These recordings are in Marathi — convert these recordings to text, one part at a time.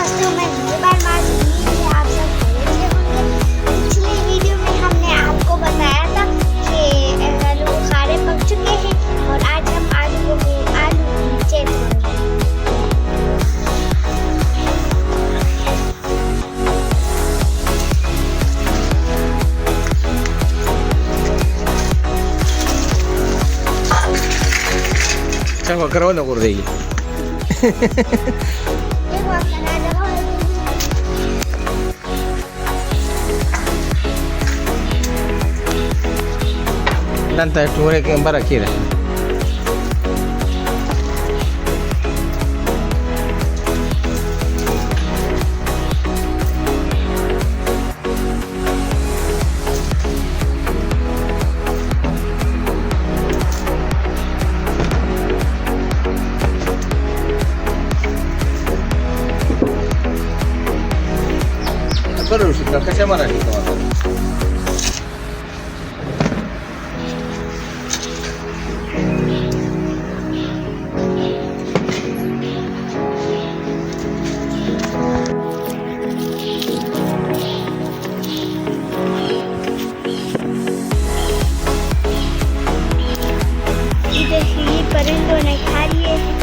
दोस्तों, मैं हिबा आप सब खैरियत से होंगे। पिछले वीडियो में हमने आपको बताया था कि आलू बुखारे पक चुके हैं और आज हम आलू नीचे तोड़ेंगे। Siapa kerana nak kurang lagi? Nanti tu mereka yang barak kira. Baru sudah kasih mana ni teman-teman? ये परिंदों ने खा लिए हैं।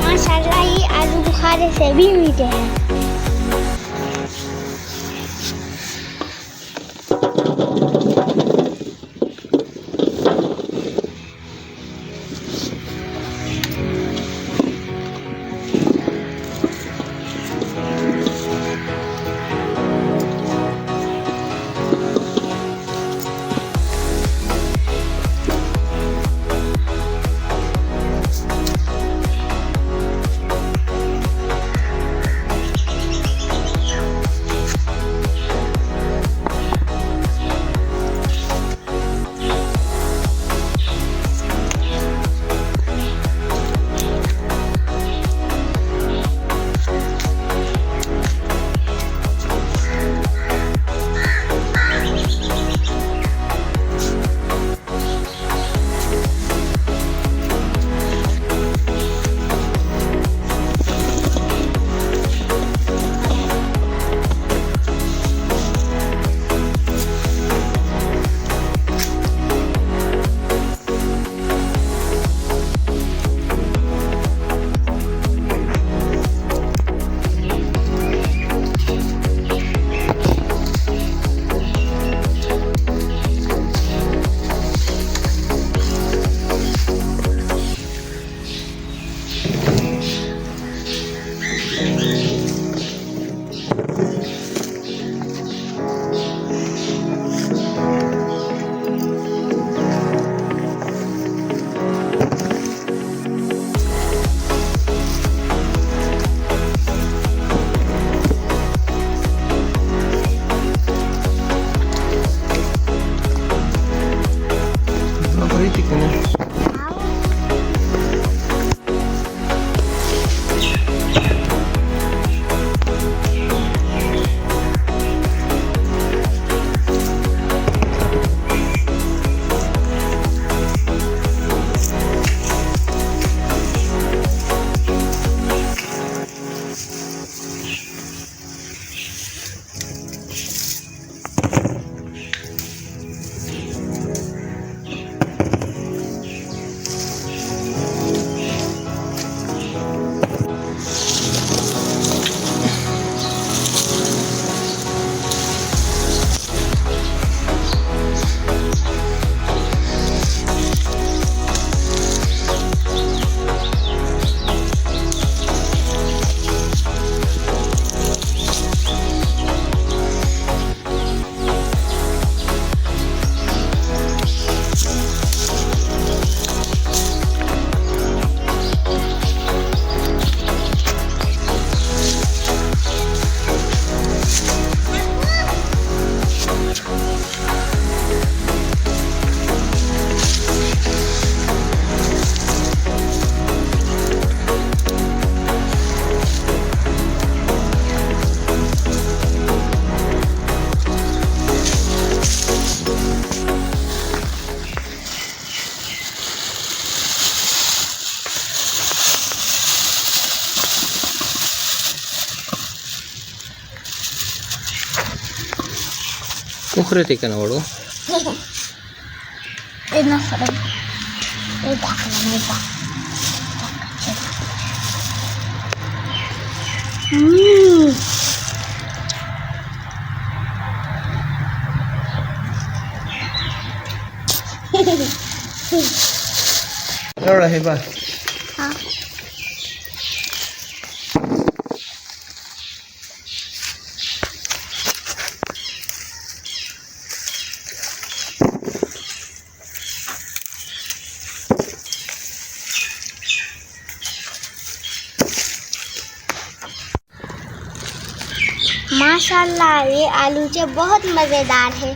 माशाल्लाह, ये आलू बुखारे से भी मीठे हैं। उखरे थे का नवड़ो इतना फर्क ये दाखला नहीं था नवड़ा हिबा हाँ माशाल्लाह ये आलूचे बहुत मज़ेदार है।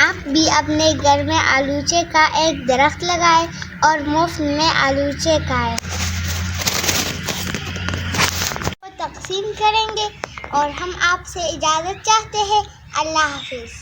आप भी अपने घर में आलूचे का एक दरख्त लगाएं और मुफ्त में आलूचे खाएं। वो तकसीम करेंगे और हम आपसे इजाज़त चाहते हैं। अल्लाह हाफिज़।